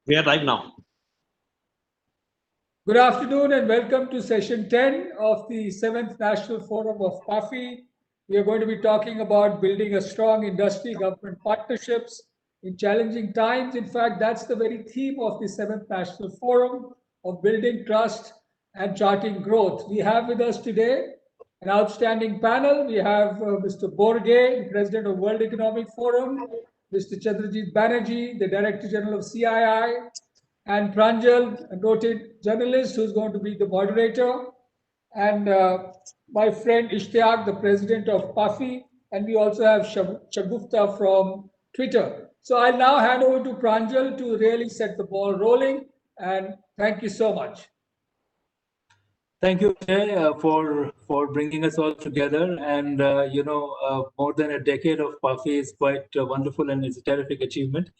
We are live now. Good afternoon and welcome to session 10 of the 7th National Forum of PAFI. We are going to be talking about building a strong industry-government partnerships in challenging times. In fact, that's the very theme of the 7th National Forum of building trust and charting growth. We have with us today an outstanding panel. We have Mr. Borge, President of World Economic Forum, Mr. Chandrajit Banerjee, the Director General of CII, and Pranjal, a noted journalist who's going to be the moderator, and my friend Ishtiaq, the president of PAFI, and we also have Shagufta from Twitter. So I'll now hand over to Pranjal to really set the ball rolling, and thank you so much. Thank you, Ajay, for bringing us all together. And, more than a decade of PAFI is quite wonderful and it's a terrific achievement.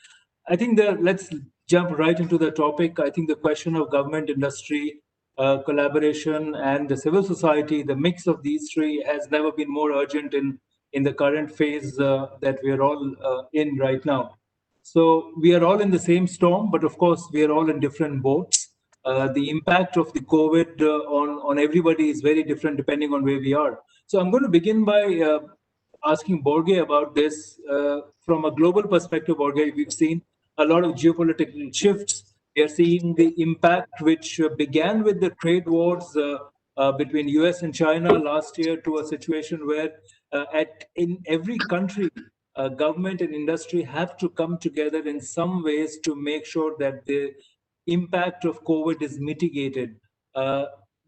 I think let's jump right into the topic. I think the question of government, industry, collaboration, and the civil society, the mix of these three has never been more urgent in the current phase that we are all in right now. So we are all in the same storm, but of course, we are all in different boats. The impact of the COVID on everybody is very different depending on where we are. So I'm going to begin by asking Borge about this. From a global perspective, Borge, we've seen a lot of geopolitical shifts. We are seeing the impact which began with the trade wars between US and China last year to a situation where in every country, government and industry have to come together in some ways to make sure that the impact of COVID is mitigated.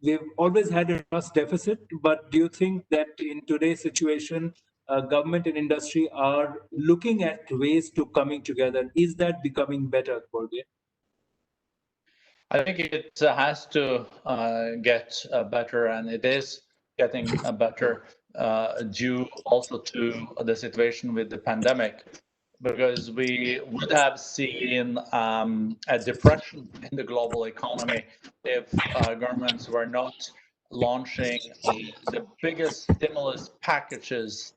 We've always had a trust deficit, but do you think that in today's situation, government and industry are looking at ways to coming together? Is that becoming better, Borge? I think it has to get better, and it is getting better due also to the situation with the pandemic, because we would have seen a depression in the global economy if governments were not launching the biggest stimulus packages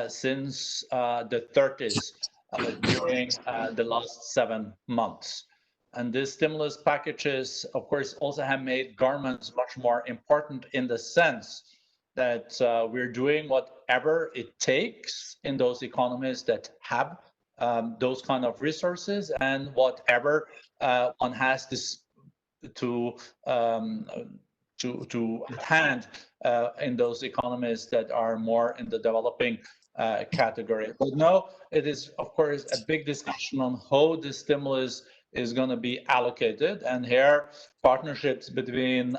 since the 30s during the last 7 months. And these stimulus packages, of course, also have made governments much more important in the sense that we're doing whatever it takes in those economies that have those kind of resources, and whatever one has to hand in those economies that are more in the developing category. But now it is, of course, a big discussion on how the stimulus is going to be allocated, and here partnerships between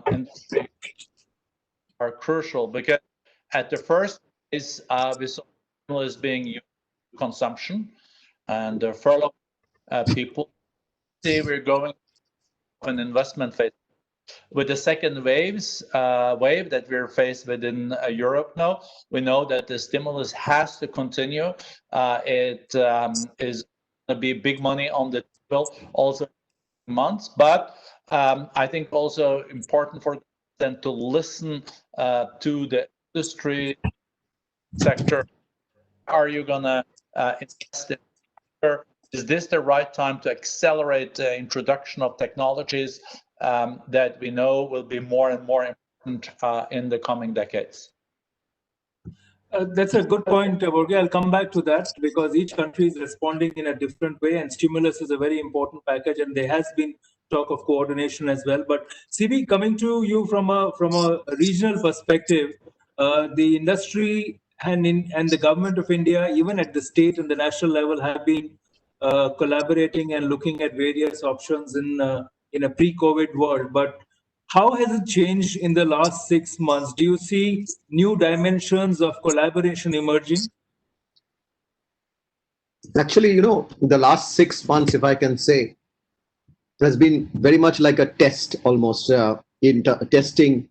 industry are crucial, because at the first is we saw stimulus being used for consumption and furlough people. See, we're going an investment phase. With the second wave that we're faced with in Europe now, we know that the stimulus has to continue. It is going to be big money on the table also months, but I think also important for them to listen to the industry sector. Are you going to invest in? Is this the right time to accelerate the introduction of technologies that we know will be more and more important in the coming decades? That's a good point, Borge. I'll come back to that, because each country is responding in a different way, and stimulus is a very important package, and there has been talk of coordination as well. But CB, coming to you from a regional perspective, the industry and the government of India, even at the state and the national level, have been collaborating and looking at various options in a pre-COVID world. But how has it changed in the last 6 months? Do you see new dimensions of collaboration emerging? Actually, the last 6 months, if I can say, has been very much like a test almost in testing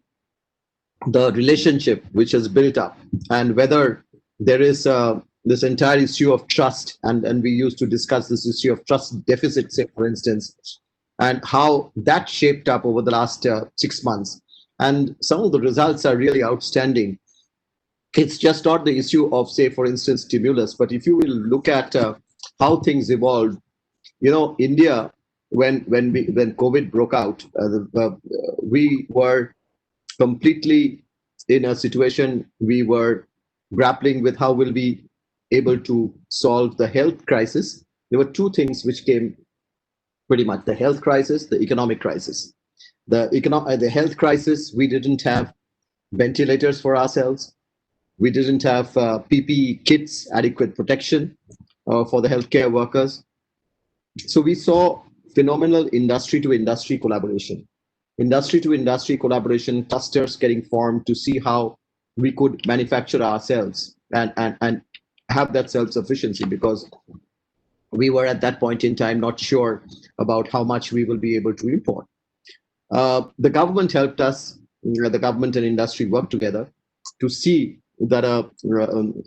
the relationship which has built up, and whether there is this entire issue of trust, and we used to discuss this issue of trust deficit, say, for instance, and how that shaped up over the last 6 months. And some of the results are really outstanding. It's just not the issue of, say, for instance, stimulus, but if you will look at how things evolved, India when COVID broke out, we were completely in a situation. We were grappling with how will we able to solve the health crisis. There were two things which came pretty much: the health crisis, the economic crisis. The health crisis, we didn't have ventilators for ourselves. We didn't have PPE kits, adequate protection for the healthcare workers. So we saw phenomenal industry to industry collaboration. Industry to industry collaboration, clusters getting formed to see how we could manufacture ourselves and have that self-sufficiency, because we were at that point in time not sure about how much we will be able to import. The government helped us. The government and industry worked together to see that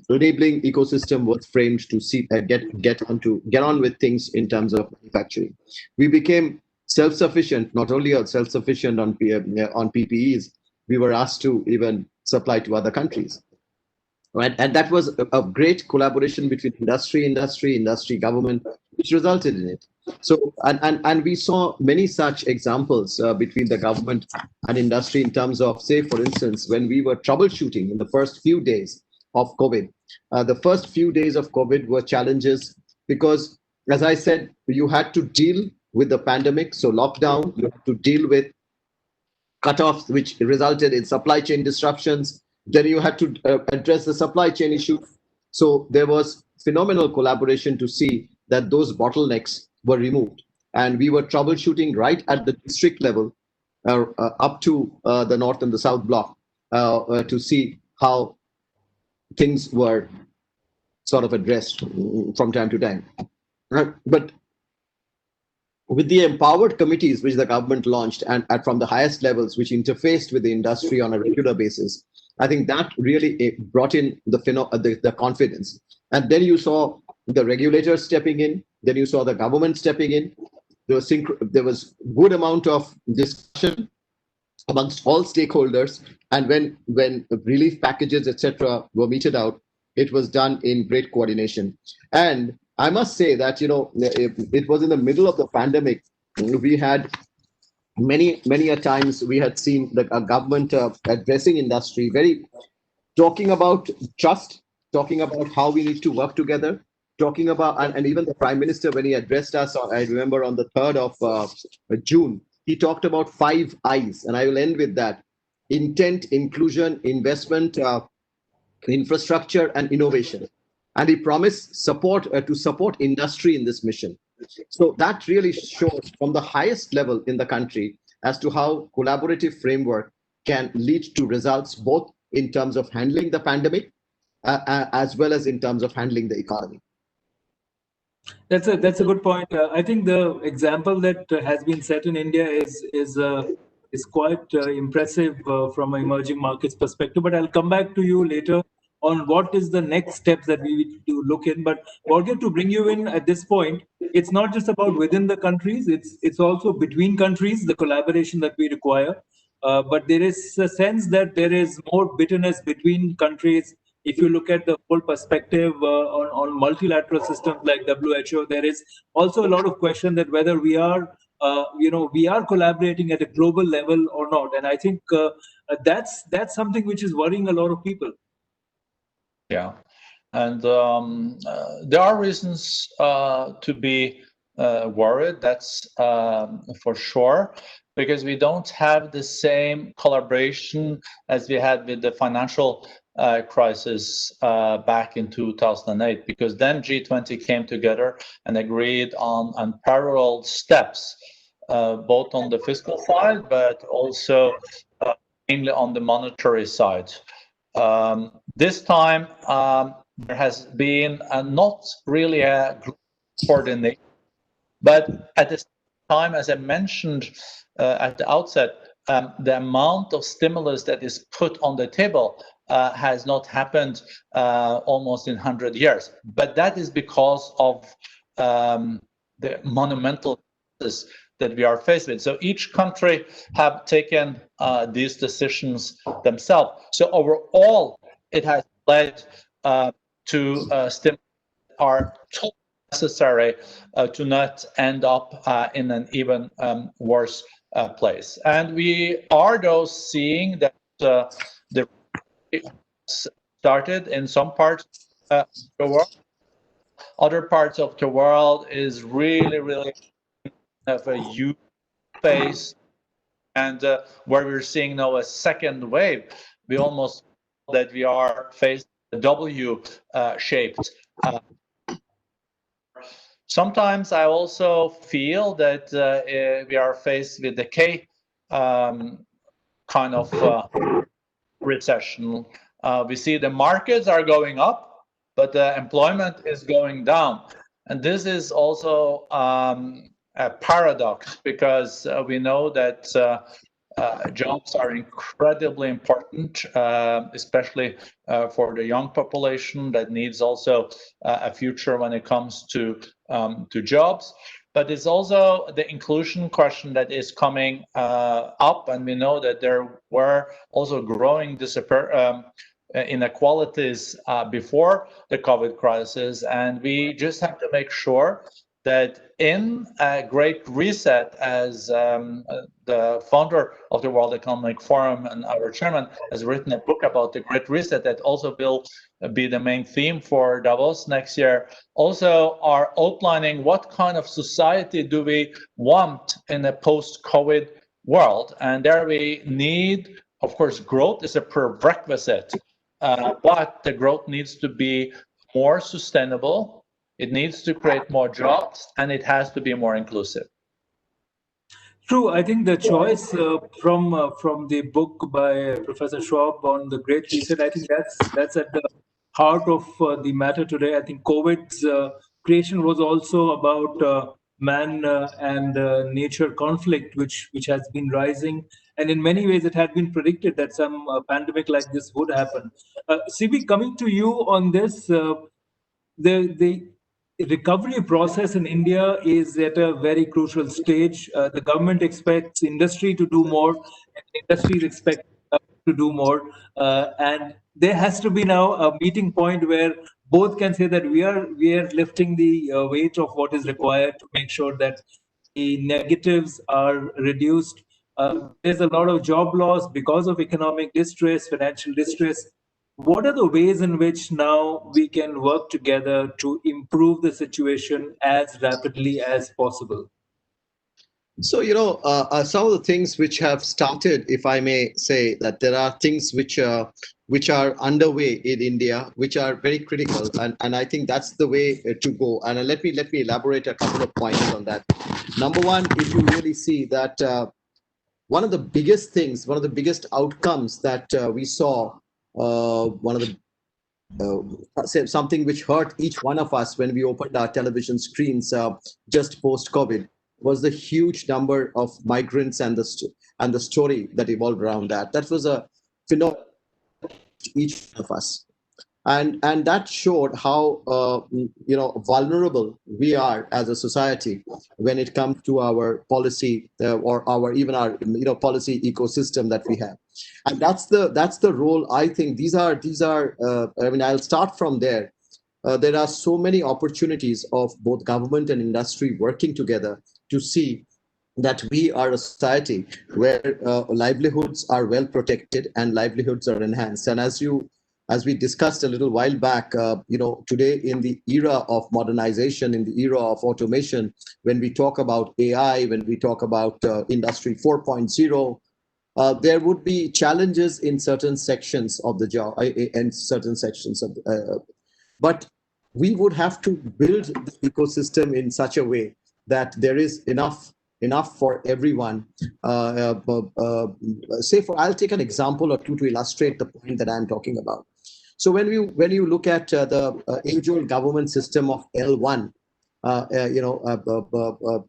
enabling ecosystem was framed to see get on with things in terms of manufacturing. We became self-sufficient, not only self-sufficient on PPEs. We were asked to even supply to other countries. Right, and that was a great collaboration between industry, government, which resulted in it. So, and we saw many such examples between the government and industry in terms of, say, for instance, when we were troubleshooting in the first few days of COVID. The first few days of COVID were challenges because, as I said, you had to deal with the pandemic. So lockdown, you had to deal with cutoffs, which resulted in supply chain disruptions. Then you had to address the supply chain issue. So there was phenomenal collaboration to see that those bottlenecks were removed. And we were troubleshooting right at the district level up to the North and the South block to see how things were sort of addressed from time to time. But with the empowered committees which the government launched and from the highest levels, which interfaced with the industry on a regular basis, I think that really brought in the confidence. And then you saw the regulators stepping in, then you saw the government stepping in. There was good amount of discussion amongst all stakeholders. And when relief packages, etc., were meted out, it was done in great coordination. And I must say that, it was in the middle of the pandemic. We had many a times we had seen the government addressing industry, talking about trust, talking about how we need to work together, talking about, and even the Prime Minister, when he addressed us, I remember on the 3rd of June, he talked about 5 I's, and I will end with that: intent, inclusion, investment, infrastructure, and innovation. And he promised support to support industry in this mission. So that really shows from the highest level in the country as to how collaborative framework can lead to results, both in terms of handling the pandemic as well as in terms of handling the economy. That's a good point. I think the example that has been set in India is quite impressive from an emerging markets perspective. But I'll come back to you later on what is the next steps that we need to look in. But Borge, to bring you in at this point, it's not just about within the countries, it's also between countries, the collaboration that we require. But there is a sense that there is more bitterness between countries. If you look at the whole perspective on multilateral systems like WHO, there is also a lot of question that whether we are collaborating at a global level or not. And I think that's something which is worrying a lot of people. Yeah, and there are reasons to be worried, that's for sure, because we don't have the same collaboration as we had with the financial crisis back in 2008, because then G20 came together and agreed on unparalleled steps, both on the fiscal side, but also mainly on the monetary side. This time, there has been not really a coordination, but at the same time, as I mentioned at the outset, the amount of stimulus that is put on the table has not happened almost in 100 years. But that is because of the monumental crisis that we are faced with. So each country have taken these decisions themselves. So overall, it has led to stimulus are totally necessary to not end up in an even worse place. And we are though seeing that the started in some parts of the world. Other parts of the world is really have a huge phase, and where we're seeing now a second wave. We almost that we are facing a W-shaped. Sometimes I also feel that we are faced with the K kind of recession. We see the markets are going up, but the employment is going down. And this is also a paradox, because we know that jobs are incredibly important, especially for the young population that needs also a future when it comes to jobs. But it's also the inclusion question that is coming up, and we know that there were also growing inequalities before the COVID crisis, and we just have to make sure that in a great reset, as the founder of the World Economic Forum and our chairman has written a book about the great reset that also will be the main theme for Davos next year, also are outlining what kind of society do we want in a post-COVID world. And there we need, of course, growth is a prerequisite, but the growth needs to be more sustainable. It needs to create more jobs, and it has to be more inclusive. True. I think the choice from the book by Professor Schwab on the Great Reset, I think that's at the heart of the matter today. I think COVID's creation was also about man and nature conflict, which has been rising, and in many ways it had been predicted that some pandemic like this would happen. CB, coming to you on this, the recovery process in India is at a very crucial stage. The government expects industry to do more, and industries expect to do more. And there has to be now a meeting point where both can say that we are lifting the weight of what is required to make sure that the negatives are reduced. There's a lot of job loss because of economic distress, financial distress. What are the ways in which now we can work together to improve the situation as rapidly as possible? So, some of the things which have started, if I may say, that there are things which are underway in India, which are very critical, and I think that's the way to go. And let me elaborate a couple of points on that. Number one, if you really see that one of the biggest things, one of the biggest outcomes that we saw, one of the something which hurt each one of us when we opened our television screens just post-COVID, was the huge number of migrants and the story that evolved around that. That was a phenomenon each of us, and that showed how vulnerable we are as a society when it comes to our policy or our policy ecosystem that we have. And that's the role. I think these are I'll start from there. There are so many opportunities of both government and industry working together to see that we are a society where livelihoods are well protected and livelihoods are enhanced. And as we discussed a little while back, today in the era of modernization, in the era of automation, when we talk about AI, when we talk about Industry 4.0, there would be challenges in certain sections of the job and certain sections of but we would have to build the ecosystem in such a way that there is enough for everyone. I'll take an example or two to illustrate the point that I'm talking about. So when you look at the age-old government system of L1,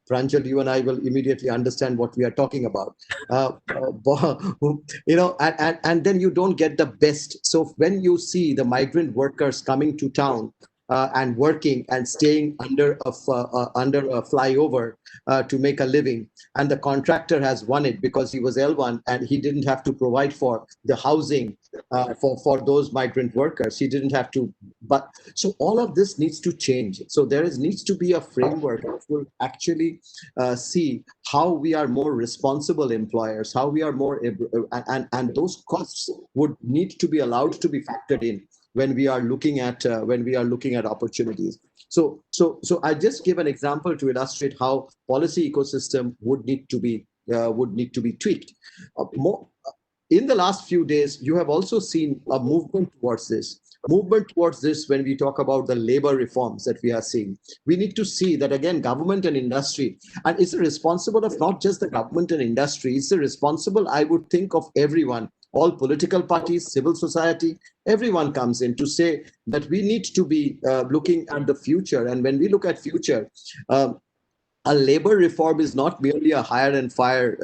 Pranjal, you and I will immediately understand what we are talking about. And then you don't get the best. So when you see the migrant workers coming to town, and working and staying under a flyover to make a living, and the contractor has won it because he was L1 and he didn't have to provide for the housing for those migrant workers. He didn't have to. But so all of this needs to change. So needs to be a framework that will actually see how we are more responsible employers, how we are more, and those costs would need to be allowed to be factored in when we are looking at opportunities. So I just give an example to illustrate how policy ecosystem would need to be tweaked. More in the last few days, you have also seen a movement towards this. When we talk about the labor reforms that we are seeing, we need to see that again, government and industry, and it's responsible of not just the government and industry, it's responsible, I would think, of everyone, all political parties, civil society, everyone comes in to say that we need to be looking at the future. And when we look at future, a labor reform is not merely a hire and fire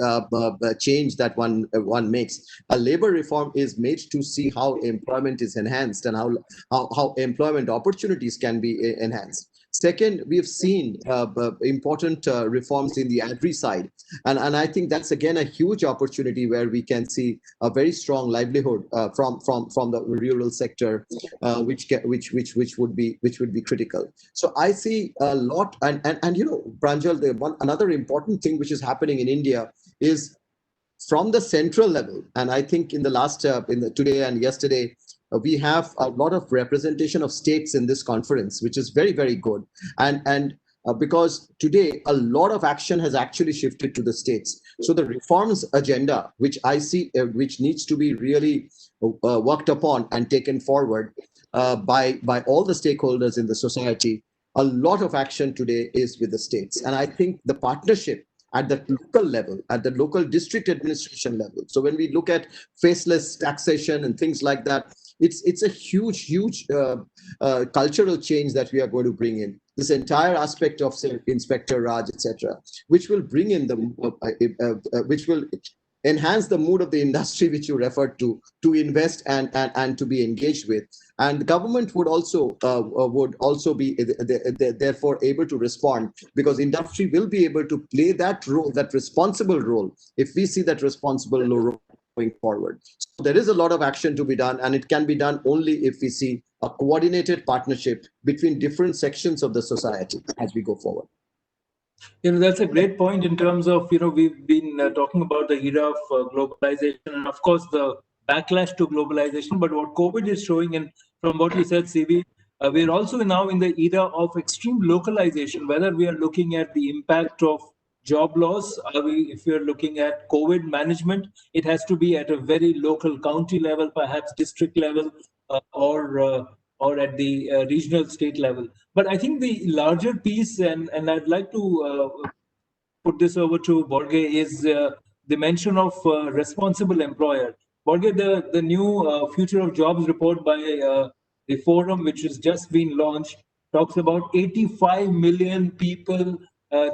change that one makes. A labor reform is made to see how employment is enhanced and how employment opportunities can be enhanced. Second, we have seen important reforms in the agri side, and I think that's again a huge opportunity where we can see a very strong livelihood from the rural sector, which would be critical. So I see a lot, and Pranjal, another important thing which is happening in India is from the central level, and I think in the last today and yesterday, we have a lot of representation of states in this conference, which is very, very good. And because today a lot of action has actually shifted to the states. So the reforms agenda, which I see, which needs to be really worked upon and taken forward by all the stakeholders in the society, a lot of action today is with the states. And I think the partnership at the local level, at the local district administration level. So when we look at faceless taxation and things like that, it's a huge cultural change that we are going to bring in. This entire aspect of, say, Inspector Raj, etc., which will bring in which will enhance the mood of the industry, which you referred to invest and to be engaged with. And the government would also be therefore able to respond, because industry will be able to play that role, that responsible role, if we see that responsible role going forward. So there is a lot of action to be done, and it can be done only if we see a coordinated partnership between different sections of the society as we go forward. That's a great point in terms of, we've been talking about the era of globalization and, of course, the backlash to globalization. But what COVID is showing, and from what you said, CV, we're also now in the era of extreme localization, whether we are looking at the impact of job loss, if we are looking at COVID management, it has to be at a very local county level, perhaps district level, or at the regional state level. But I think the larger piece, and I'd like to put this over to Borge, is the mention of responsible employer. Borge, the new Future of Jobs report by the forum, which has just been launched, talks about 85 million people,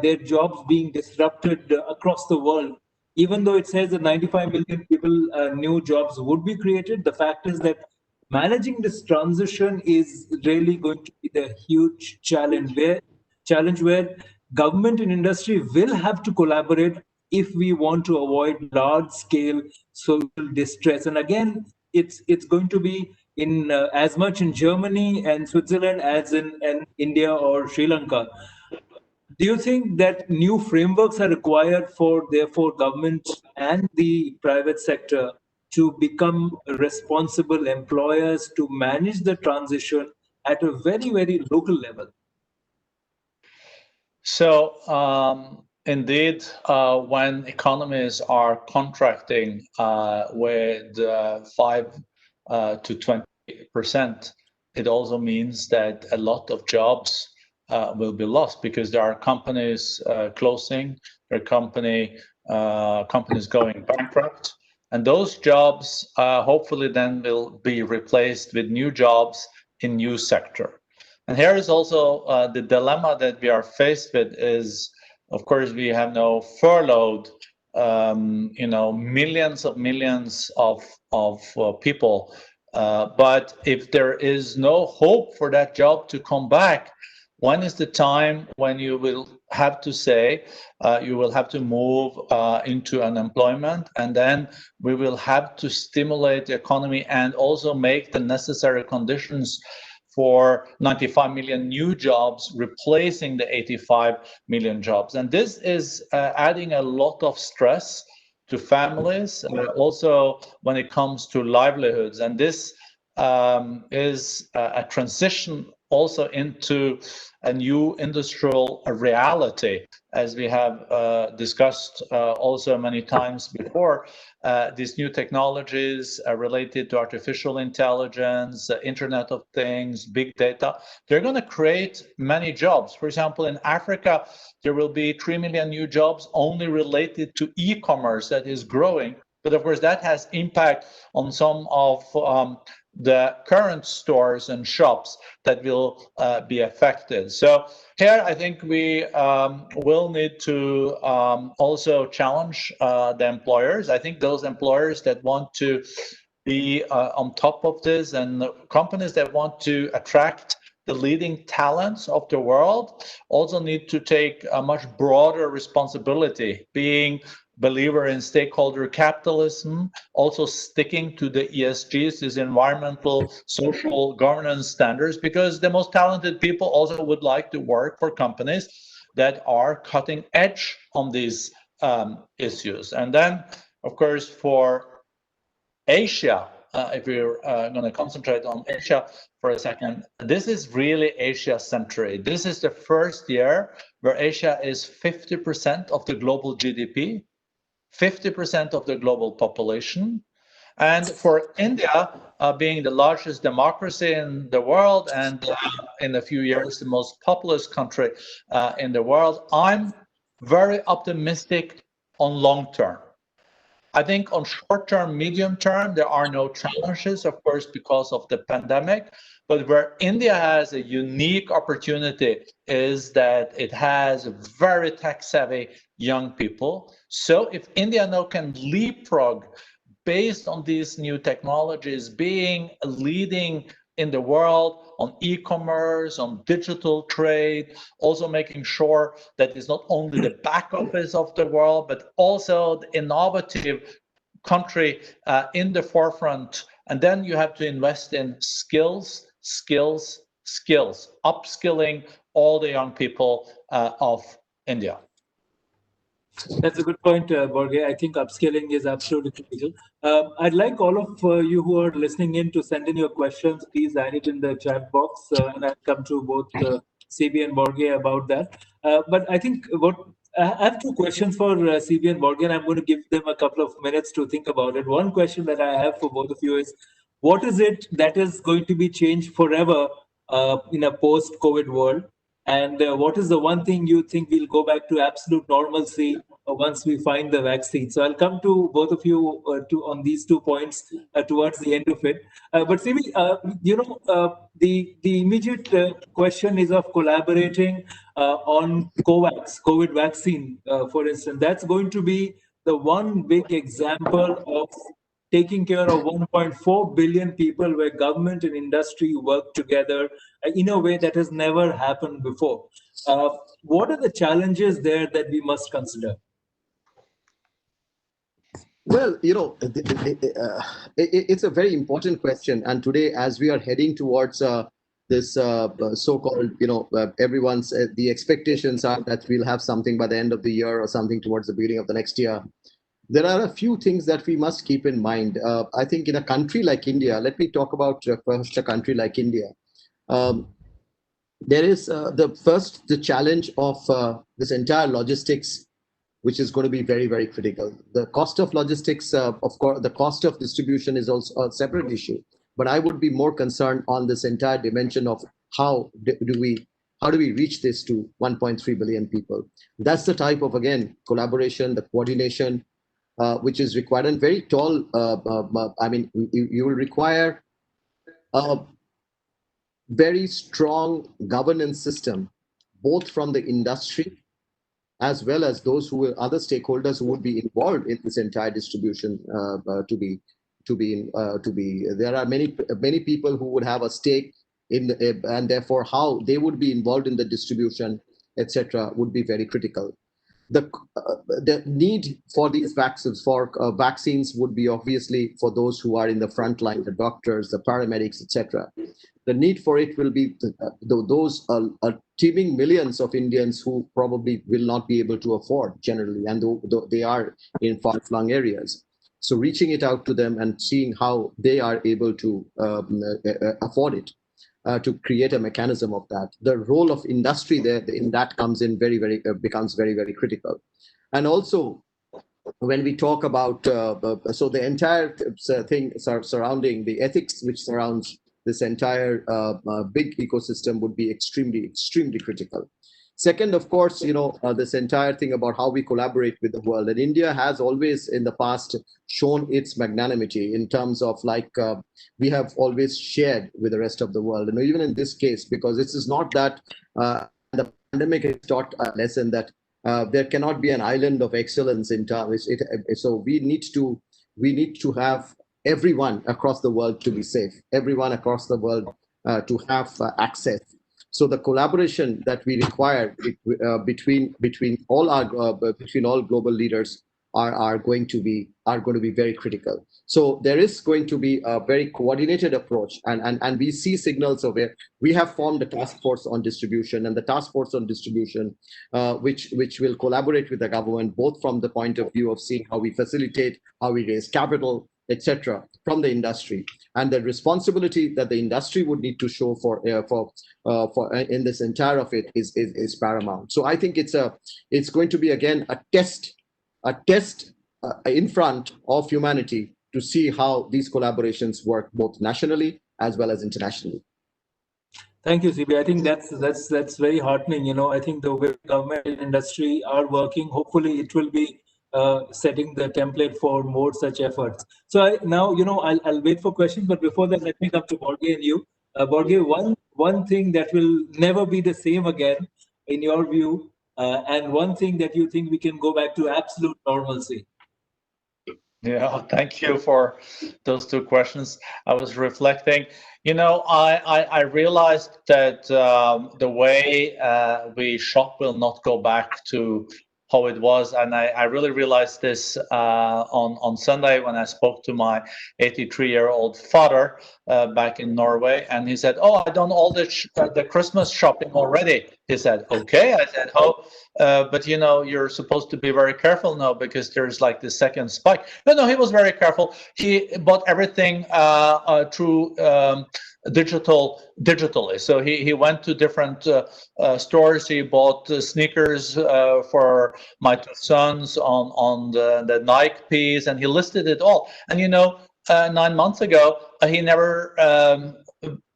their jobs being disrupted across the world. Even though it says that 95 million people, new jobs would be created, the fact is that managing this transition is really going to be the huge challenge where government and industry will have to collaborate if we want to avoid large scale social distress. And again, it's going to be in as much in Germany and Switzerland as in India or Sri Lanka. Do you think that new frameworks are required for, therefore, government and the private sector to become responsible employers to manage the transition at a very, very local level? So indeed, when economies are contracting with 5 to 20%, it also means that a lot of jobs will be lost, because there are companies closing, there are companies going bankrupt, and those jobs hopefully then will be replaced with new jobs in new sector. And here is also the dilemma that we are faced with is, of course, we have now furloughed, millions of people But if there is no hope for that job to come back, when is the time when you will have to say you will have to move into unemployment, and then we will have to stimulate the economy and also make the necessary conditions for 95 million new jobs, replacing the 85 million jobs. And this is adding a lot of stress to families, also when it comes to livelihoods. And this is a transition also into a new industrial reality, as we have discussed also many times before. These new technologies related to artificial intelligence, Internet of Things, big data, they're going to create many jobs. For example, in Africa, there will be 3 million new jobs only related to e-commerce that is growing. But of course, that has impact on some of the current stores and shops that will be affected. So here, I think we will need to also challenge the employers. I think those employers that want to be on top of this, and companies that want to attract the leading talents of the world, also need to take a much broader responsibility, being believer in stakeholder capitalism, also sticking to the ESGs, these environmental, social governance standards, because the most talented people also would like to work for companies that are cutting edge on these issues. And then, of course, for Asia, if we're going to concentrate on Asia for a second, this is really Asia-centric. This is the first year where Asia is 50% of the global GDP, 50% of the global population. And for India, being the largest democracy in the world and in a few years the most populous country in the world, I'm very optimistic on long term. I think on short term, medium term, there are no challenges, of course, because of the pandemic. But where India has a unique opportunity is that it has very tech-savvy young people. So if India now can leapfrog based on these new technologies, being leading in the world on e-commerce, on digital trade, also making sure that it's not only the back office of the world, but also the innovative country in the forefront. And then you have to invest in skills, upskilling all the young people of India. That's a good point, Borge. I think upskilling is absolutely critical. I'd like all of you who are listening in to send in your questions. Please add it in the chat box, and I'll come to both CB and Borge about that. But I think I have two questions for CB and Borge, and I'm going to give them a couple of minutes to think about it. One question that I have for both of you is, what is it that is going to be changed forever in a post-COVID world? And what is the one thing you think we'll go back to absolute normalcy once we find the vaccine? So I'll come to both of you on these 2 points towards the end of it. But Simi, the immediate question is of collaborating on COVID vaccine, for instance. That's going to be the one big example of taking care of 1.4 billion people where government and industry work together in a way that has never happened before. What are the challenges there that we must consider? Well, it's a very important question. And today, as we are heading towards this so-called, everyone's, the expectations are that we'll have something by the end of the year or something towards the beginning of the next year. There are a few things that we must keep in mind. I think in a country like India, let me talk about first a country like India. There is the challenge of this entire logistics, which is going to be very, very critical. The cost of logistics, of course, the cost of distribution is also a separate issue. But I would be more concerned on this entire dimension of how do we reach this to 1.3 billion people. That's the type of, again, collaboration, the coordination, which is required, and very tall. You will require a very strong governance system, both from the industry as well as those other stakeholders who would be involved in this entire distribution to There are many people who would have a stake in and therefore how they would be involved in the distribution, etc., would be very critical. The need for these vaccines would be obviously for those who are in the front line, the doctors, the paramedics, etc. The need for it will be those teeming millions of Indians who probably will not be able to afford generally, and they are in far-flung areas. So reaching it out to them and seeing how they are able to afford it, to create a mechanism of that. The role of industry there in that comes in becomes very, very critical. And also, when we talk about so the entire thing surrounding the ethics which surrounds this entire big ecosystem would be extremely critical. Second, of course, this entire thing about how we collaborate with the world. And India has always in the past shown its magnanimity in terms of we have always shared with the rest of the world. And even in this case, because this is not that the pandemic has taught a lesson that there cannot be an island of excellence in terms. So we need to have everyone across the world to be safe, everyone across the world to have access. So the collaboration that we require between all global leaders are going to be very critical. So there is going to be a very coordinated approach, and we see signals of it. We have formed a task force on distribution, and the task force on distribution, which will collaborate with the government, both from the point of view of seeing how we facilitate, how we raise capital, etc., from the industry, and the responsibility that the industry would need to show for in this entire of it is paramount. So I think it's going to be again a test in front of humanity to see how these collaborations work both nationally as well as internationally. Thank you, CB. I think that's very heartening. I think the way government and industry are working, hopefully it will be setting the template for more such efforts. So now, I'll wait for questions, but before that, let me come to Borge and you. Borge, one thing that will never be the same again, in your view, and one thing that you think we can go back to absolute normalcy. Yeah, thank you for those two questions. I was reflecting. I realized that the way we shop will not go back to how it was, and I really realized this on Sunday when I spoke to my 83-year-old father back in Norway, and he said, "Oh, I've done all the Christmas shopping already." He said, "Okay." I said, "Oh, but you're supposed to be very careful now because there's like the second spike." No, he was very careful. He bought everything through digitally. So he went to different stores. He bought sneakers for my two sons on the Nike piece, and he listed it all. And 9 months ago, he never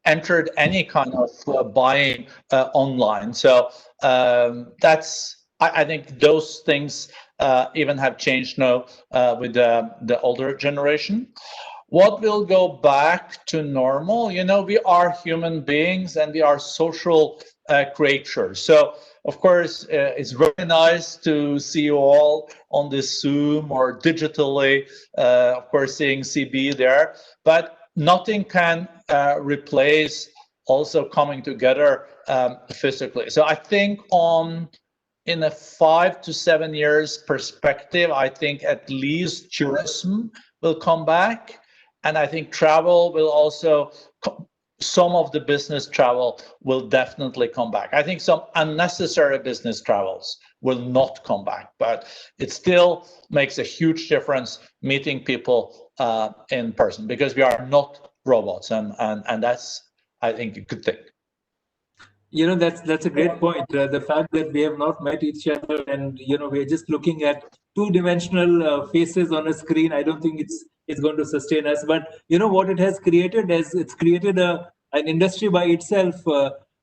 entered any kind of buying online. So I think those things even have changed now with the older generation. What will go back to normal? We are human beings and we are social creatures. So, of course, it's very nice to see you all on this Zoom or digitally, of course, seeing CB there. But nothing can replace also coming together physically. So I think in a 5 to 7 years perspective, I think at least tourism will come back. And I think travel will also, some of the business travel will definitely come back. I think some unnecessary business travels will not come back, but it still makes a huge difference meeting people in person, because we are not robots, and that's, I think, a good thing. That's a great point. The fact that we have not met each other and we're just looking at two-dimensional faces on a screen, I don't think it's going to sustain us. But what it has created is it's created an industry by itself.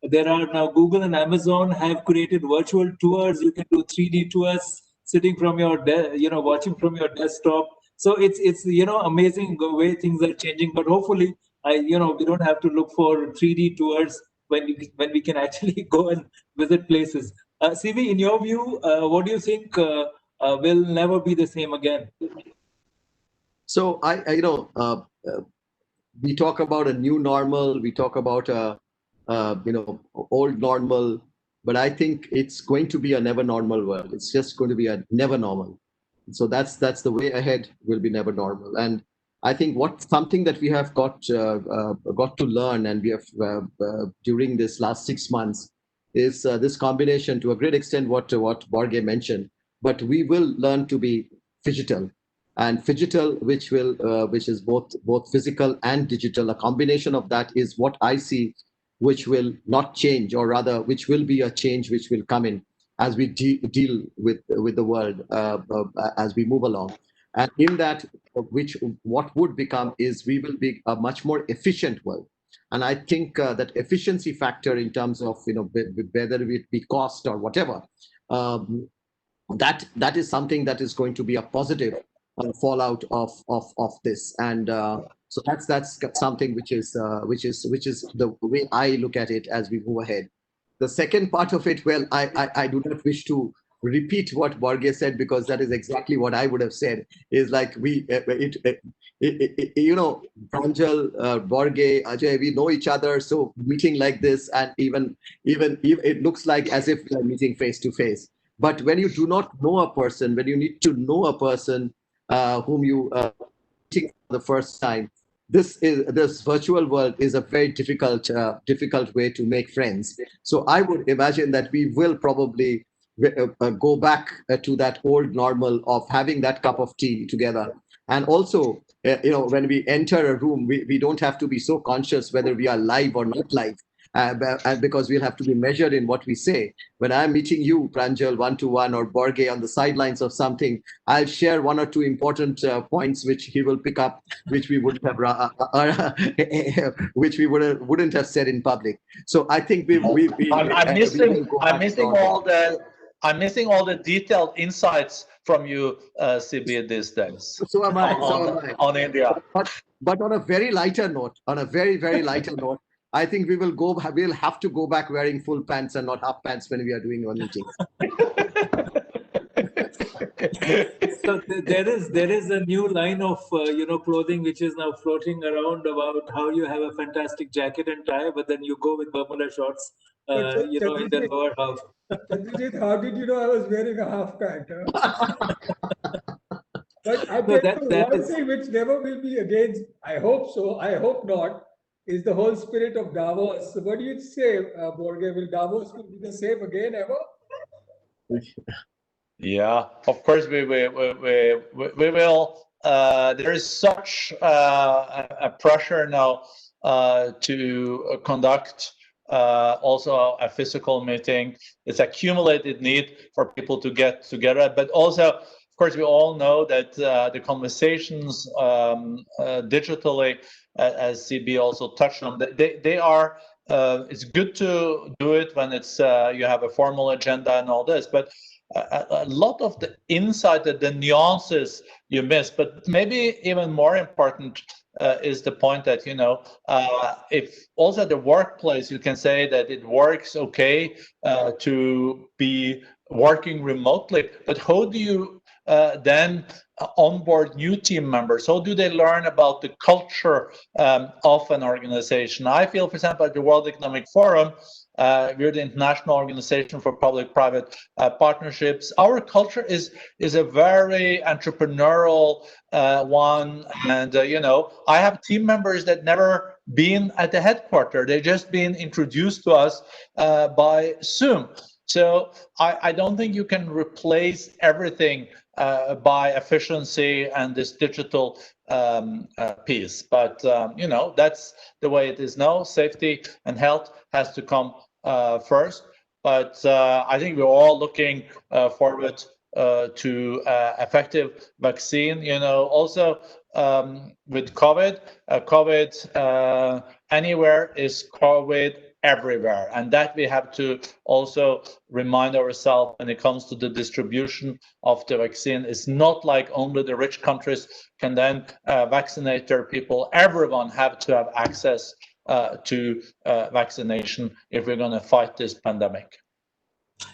There are now Google and Amazon have created virtual tours. You can do 3D tours sitting from your watching from your desktop. So it's amazing the way things are changing. But hopefully, we don't have to look for 3D tours when we can actually go and visit places. CV, in your view, what do you think will never be the same again? So we talk about a new normal, we talk about a old normal, but I think it's going to be a never normal world. It's just going to be a never normal. So that's the way ahead, will be never normal. And I think something that we have got to learn, and we have during this last 6 months, is this combination, to a great extent, what Borge mentioned. But we will learn to be phygital, and phygital, which is both physical and digital. A combination of that is what I see, which will not change, or rather, which will be a change which will come in as we deal with the world as we move along. And in that, what would become is, we will be a much more efficient world. And I think that efficiency factor, in terms of whether it be cost or whatever, that is something that is going to be a positive fallout of this. And so that's something which is the way I look at it as we move ahead. The second part of it, well, I do not wish to repeat what Borge said, because that is exactly what I would have said. Is like, Pranjal, Borge, Ajay, we know each other, so meeting like this, and even it looks like as if we are meeting face to face. But when you do not know a person, when you need to know a person whom you meeting for the first time, this virtual world is a very difficult way to make friends. So I would imagine that we will probably go back to that old normal of having that cup of tea together. And also, when we enter a room, we don't have to be so conscious whether we are live or not live. Because we'll have to be measured in what we say. When I'm meeting you, Pranjal, one-to-one, or Borge on the sidelines of something, I'll share one or two important points which he will pick up, which we wouldn't have, which we wouldn't have said in public. So I think I'm missing all the detailed insights from you, CB, these days. So am I. On India. But on a very lighter note, on a very, very lighter note, I think we'll have to go back wearing full pants and not half pants when we are doing our meetings. So there is a new line of clothing which is now floating around, about how you have a fantastic jacket and tie, but then you go with Bermuda shorts, in the lower half. Chandrajit, how did you know I was wearing a half pant? But I No, tell you, one thing which never will be against, I hope so, I hope not, is the whole spirit of Davos. So what do you say, Borge? Will Davos be the same again ever? Yeah, of course we will. There is such a pressure now to conduct also a physical meeting. It's accumulated need for people to get together, but also, of course, we all know that the conversations digitally, as CB also touched on, they are. It's good to do it when it's you have a formal agenda and all this, but a lot of the insight, the nuances you miss. But maybe even more important is the point that if also at the workplace you can say that it works okay to be working remotely, but how do you then onboard new team members? How do they learn about the culture of an organization? I feel, for example, at the World Economic Forum, we're the International Organization for Public-Private Partnerships. Our culture is a very entrepreneurial one, and I have team members that never been at the headquarters. They've just been introduced to us by Zoom. So I don't think you can replace everything by efficiency and this digital piece. But, that's the way it is now. Safety and health has to come first. But I think we're all looking forward to effective vaccine. Also with COVID, anywhere is COVID everywhere, and that we have to also remind ourselves when it comes to the distribution of the vaccine. It's not like only the rich countries can then vaccinate their people. Everyone have to have access to vaccination if we're going to fight this pandemic.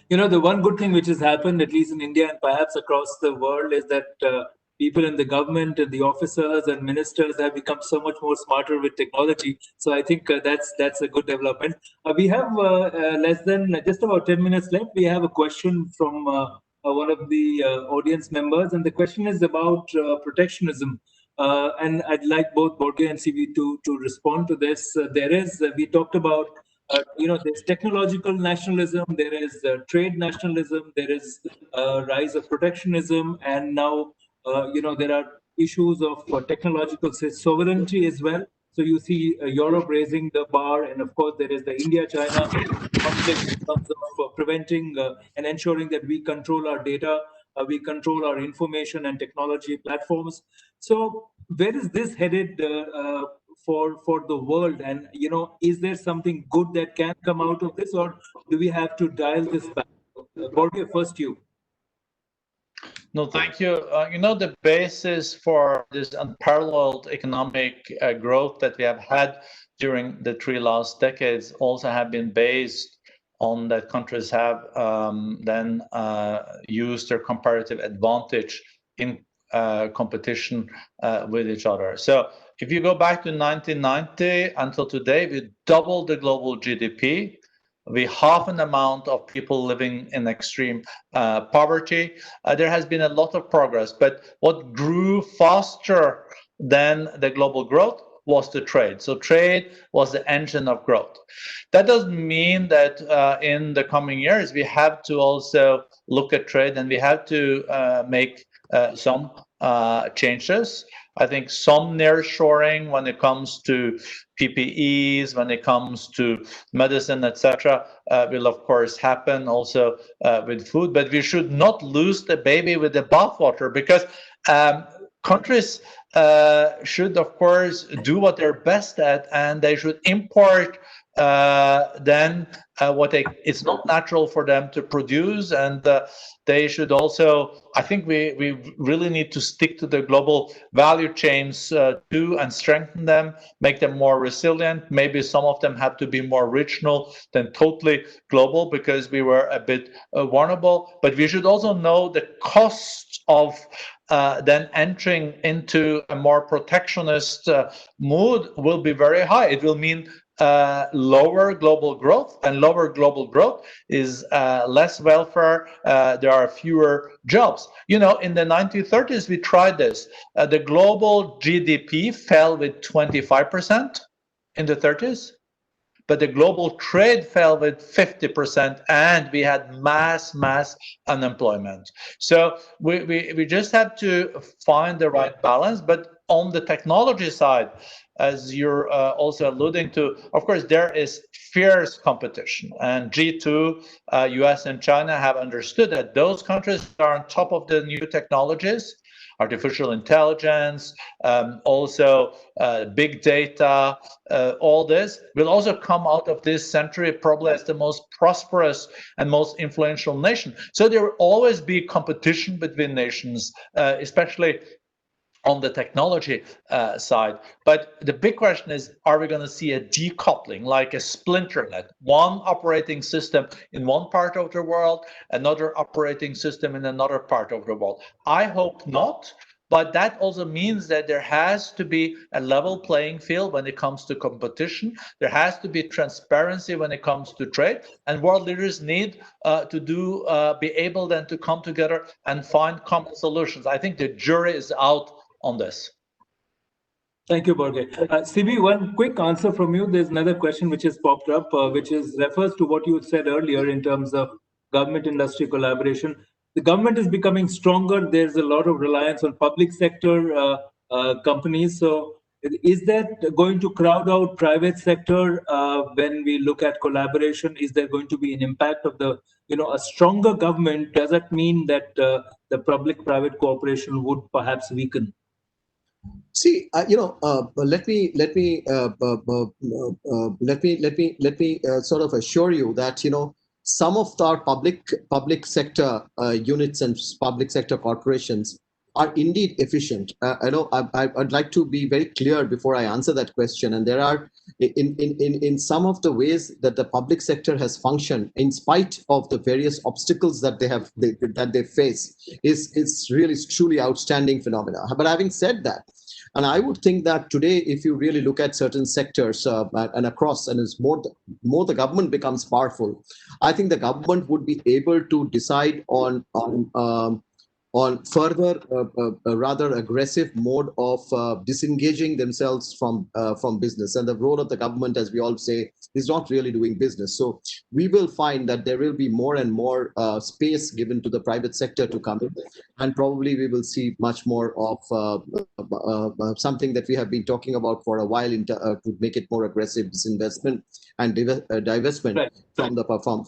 The one good thing which has happened, at least in India and perhaps across the world, is that people in the government and the officers and ministers have become so much more smarter with technology. So I think that's a good development. We have less than just about 10 minutes left. We have a question from one of the audience members, and the question is about protectionism. And I'd like both Borge and CV to respond to this. We talked about there's technological nationalism, there is trade nationalism, there is rise of protectionism, and now there are issues of technological sovereignty as well. So you see Europe raising the bar, and of course there is the India-China conflict in terms of preventing and ensuring that we control our data, we control our information and technology platforms. So where is this headed for the world? And is there something good that can come out of this, or do we have to dial this back? Borge, first you. No, thank you. The basis for this unparalleled economic growth that we have had during the 3 last decades also have been based on that countries have then used their comparative advantage in competition with each other. So if you go back to 1990 until today, we doubled the global GDP. We half an amount of people living in extreme poverty. There has been a lot of progress, but what grew faster than the global growth was the trade. So trade was the engine of growth. That doesn't mean that in the coming years we have to also look at trade, and we have to make some changes. I think some nearshoring when it comes to PPEs, when it comes to medicine, etc., will of course happen also with food. But we should not lose the baby with the bathwater, because countries should of course do what they're best at, and they should import then it's not natural for them to produce, and they should also, I think we really need to stick to the global value chains too, and strengthen them, make them more resilient. Maybe some of them have to be more regional than totally global, because we were a bit vulnerable. But we should also know the cost of then entering into a more protectionist mood will be very high. It will mean lower global growth, and lower global growth is less welfare. There are fewer jobs. In the 1930s we tried this. The global GDP fell with 25% in the 30s, but the global trade fell with 50%, and we had mass unemployment. So we just have to find the right balance. But on the technology side, as you're also alluding to, of course, there is fierce competition. And G2, US and China have understood that those countries are on top of the new technologies, artificial intelligence, also big data, all this will also come out of this century probably as the most prosperous and most influential nation. So there will always be competition between nations, especially on the technology side. But the big question is, are we going to see a decoupling, like a splinter net, one operating system in one part of the world, another operating system in another part of the world? I hope not. But that also means that there has to be a level playing field when it comes to competition. There has to be transparency when it comes to trade. And world leaders need to be able then to come together and find common solutions. I think the jury is out on this. Thank you, Borge. CV, one quick answer from you. There's another question which has popped up, which refers to what you said earlier in terms of government-industry collaboration. The government is becoming stronger. There's a lot of reliance on public sector companies. So is that going to crowd out private sector when we look at collaboration? Is there going to be an impact of a stronger government? Does that mean that the public-private cooperation would perhaps weaken? See, let me sort of assure you that some of our public sector units and public sector corporations are indeed efficient? I'd like to be very clear before I answer that question. And there are, in some of the ways that the public sector has functioned, in spite of the various obstacles that they face, is really truly outstanding phenomena. But having said that, and I would think that today, if you really look at certain sectors and across, and as more the government becomes powerful, I think the government would be able to decide on further rather aggressive mode of disengaging themselves from business. And the role of the government, as we all say, is not really doing business. So we will find that there will be more and more space given to the private sector to come in, and probably we will see much more of something that we have been talking about for a while to make it more aggressive disinvestment and divestment from the perform.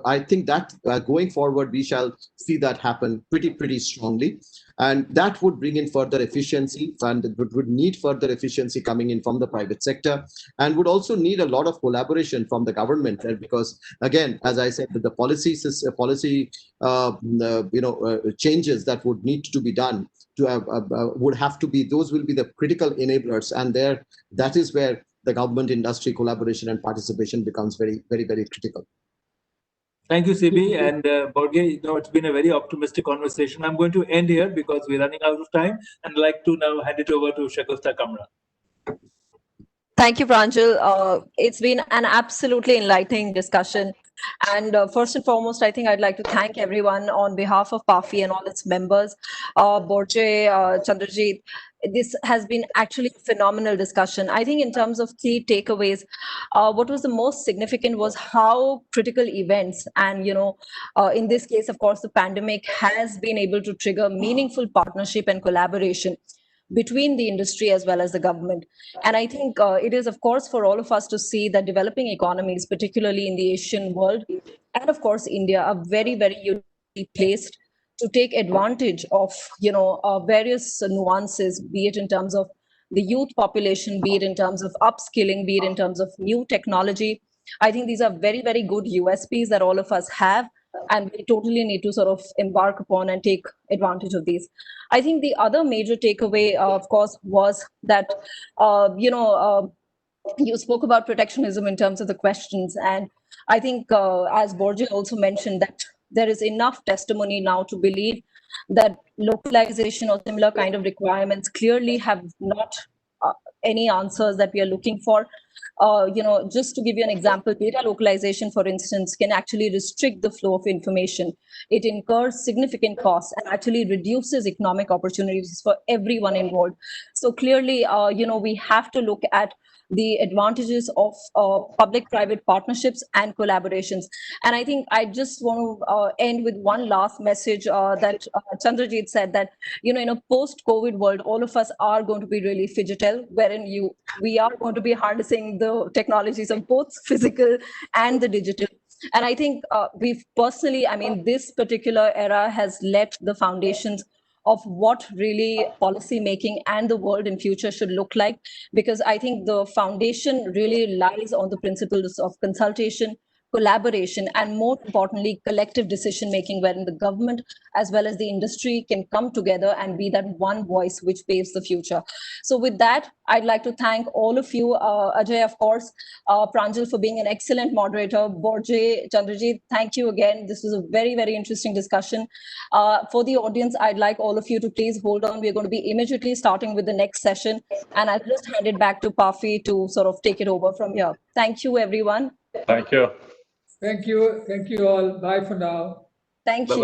I think that going forward, we shall see that happen pretty strongly, and that would bring in further efficiency, and it would need further efficiency coming in from the private sector, and would also need a lot of collaboration from the government. And because, again, as I said, the policy changes that would need to be done would have to be, those will be the critical enablers, and that is where the government industry collaboration and participation becomes very critical. Thank you, CB. And Borge, it's been a very optimistic conversation. I'm going to end here because we're running out of time, and I'd like to now hand it over to Shagufta Kamra. Thank you, Pranjal. It's been an absolutely enlightening discussion. And first and foremost, I think I'd like to thank everyone on behalf of PAFI and all its members, Borge, Chandrajit. This has been actually a phenomenal discussion. I think in terms of key takeaways, what was the most significant was how critical events, and in this case, of course, the pandemic has been able to trigger meaningful partnership and collaboration between the industry as well as the government. And I think it is, of course, for all of us to see that developing economies, particularly in the Asian world, and of course, India, are very uniquely placed to take advantage of, various nuances, be it in terms of the youth population, be it in terms of upskilling, be it in terms of new technology. I think these are very good USPs that all of us have, and we totally need to sort of embark upon and take advantage of these. I think the other major takeaway, of course, was that, you spoke about protectionism in terms of the questions. And I think, as Borge also mentioned, that there is enough testimony now to believe that localization or similar kind of requirements clearly have not any answers that we are looking for. Just to give you an example, data localization, for instance, can actually restrict the flow of information. It incurs significant costs and actually reduces economic opportunities for everyone involved. So clearly, we have to look at the advantages of public-private partnerships and collaborations. And I think I just want to end with one last message that Chandrajit said, that, in a post-COVID world, all of us are going to be really phygital, wherein we are going to be harnessing the technologies of both physical and the digital. And I think we've personally, this particular era has let the foundations of what really policy making and the world in future should look like, because I think the foundation really lies on the principles of consultation, collaboration, and more importantly, collective decision making, wherein the government as well as the industry can come together and be that one voice which paves the future. So with that, I'd like to thank all of you, Ajay, of course, Pranjal for being an excellent moderator, Borge, Chandrajit, thank you again. This was a very interesting discussion. For the audience, I'd like all of you to please hold on. We're going to be immediately starting with the next session, and I'll just hand it back to PAFI to sort of take it over from here. Thank you, everyone. Thank you. Thank you all. Bye for now. Thank you.